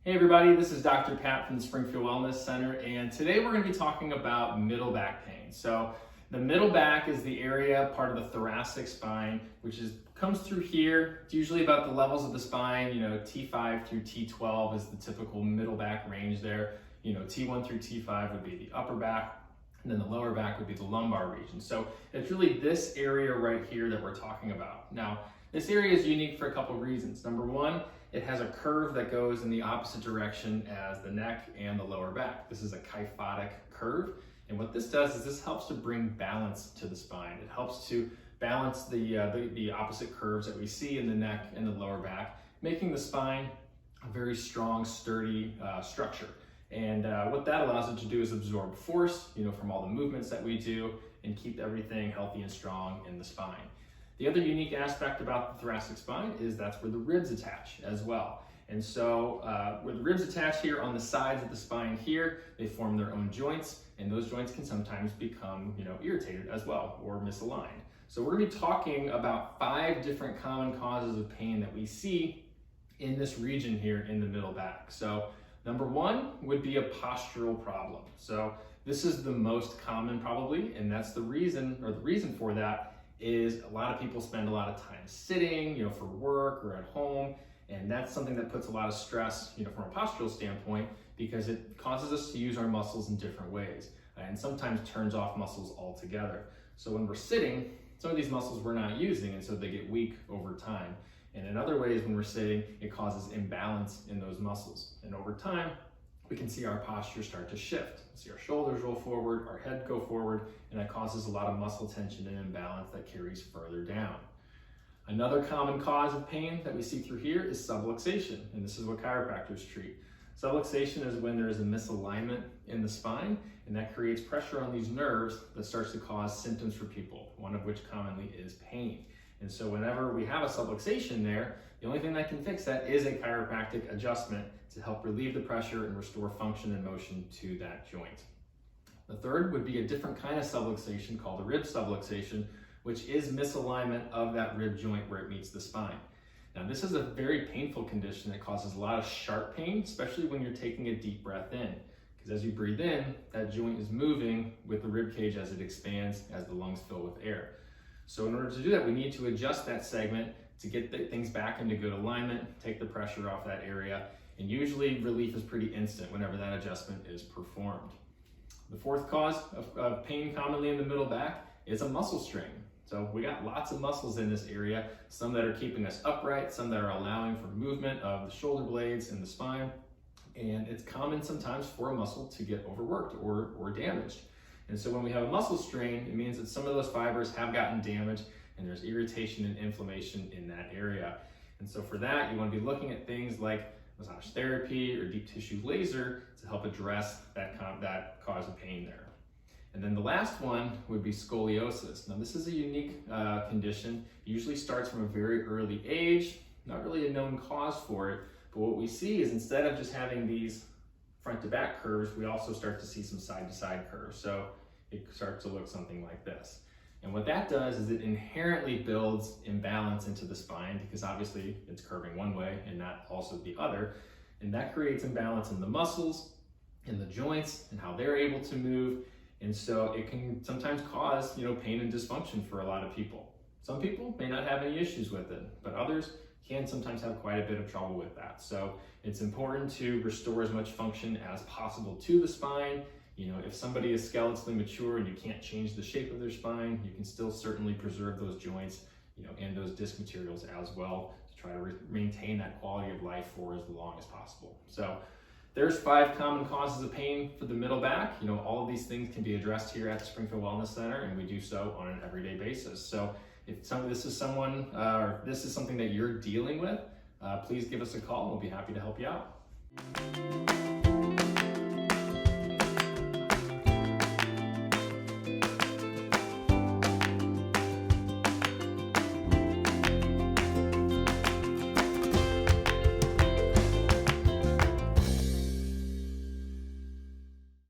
Hey everybody, this is Dr. Pat from the Springfield Wellness Center, and today we're going to be talking about middle back pain. So the middle back is the area, part of the thoracic spine, which comes through here. It's usually about the levels of the spine, T5 through T12 is the typical middle back range there. T1 through T5 would be the upper back, and then the lower back would be the lumbar region. So it's really this area right here that we're talking about. Now, this area is unique for a couple of reasons. Number one, it has a curve that goes in the opposite direction as the neck and the lower back. This is a kyphotic curve. And what this does is this helps to bring balance to the spine. It helps to balance the opposite curves that we see in the neck and the lower back, making the spine a very strong, sturdy structure. And what that allows it to do is absorb force, from all the movements that we do and keep everything healthy and strong in the spine. The other unique aspect about the thoracic spine is that's where the ribs attach as well. And so where the ribs attach here on the sides of the spine here, they form their own joints, and those joints can sometimes become irritated as well or misaligned. So we're going to be talking about 5 different common causes of pain that we see in this region here in the middle back. So number 1 would be a postural problem. So this is the most common probably, and that's the reason for that is a lot of people spend a lot of time sitting, for work or at home, and that's something that puts a lot of stress, from a postural standpoint, because it causes us to use our muscles in different ways, and sometimes turns off muscles altogether. So when we're sitting, some of these muscles we're not using, and so they get weak over time. And in other ways, when we're sitting, it causes imbalance in those muscles. And over time, we can see our posture start to shift. See our shoulders roll forward, our head go forward, and that causes a lot of muscle tension and imbalance that carries further down. Another common cause of pain that we see through here is subluxation, and this is what chiropractors treat. Subluxation is when there is a misalignment in the spine, and that creates pressure on these nerves that starts to cause symptoms for people, one of which commonly is pain. And so whenever we have a subluxation there, the only thing that can fix that is a chiropractic adjustment to help relieve the pressure and restore function and motion to that joint. The third would be a different kind of subluxation called a rib subluxation, which is misalignment of that rib joint where it meets the spine. Now, this is a very painful condition that causes a lot of sharp pain, especially when you're taking a deep breath in. Because as you breathe in, that joint is moving with the rib cage as it expands, as the lungs fill with air. So in order to do that, we need to adjust that segment to get things back into good alignment, take the pressure off that area, and usually relief is pretty instant whenever that adjustment is performed. The fourth cause of pain commonly in the middle back is a muscle strain. So we got lots of muscles in this area, some that are keeping us upright, some that are allowing for movement of the shoulder blades and the spine, and it's common sometimes for a muscle to get overworked or damaged. And so when we have a muscle strain, it means that some of those fibers have gotten damaged and there's irritation and inflammation in that area. And so for that, you want to be looking at things like massage therapy or deep tissue laser to help address that cause of pain there. And then the last one would be scoliosis. Now this is a unique condition. It usually starts from a very early age, not really a known cause for it, but what we see is instead of just having these front to back curves, we also start to see some side to side curves. So it starts to look something like this. And what that does is it inherently builds imbalance into the spine because obviously it's curving one way and not also the other. And that creates imbalance in the muscles, in the joints, and how they're able to move. And so it can sometimes cause, pain and dysfunction for a lot of people. Some people may not have any issues with it, but others can sometimes have quite a bit of trouble with that. So it's important to restore as much function as possible to the spine. If somebody is skeletally mature and you can't change the shape of their spine, you can still certainly preserve those joints, and those disc materials as well to try to maintain that quality of life for as long as possible. So there's 5 common causes of pain for the middle back. All of these things can be addressed here at the Springfield Wellness Center, and we do so on an everyday basis. So if this is something that you're dealing with, please give us a call. We'll be happy to help you out.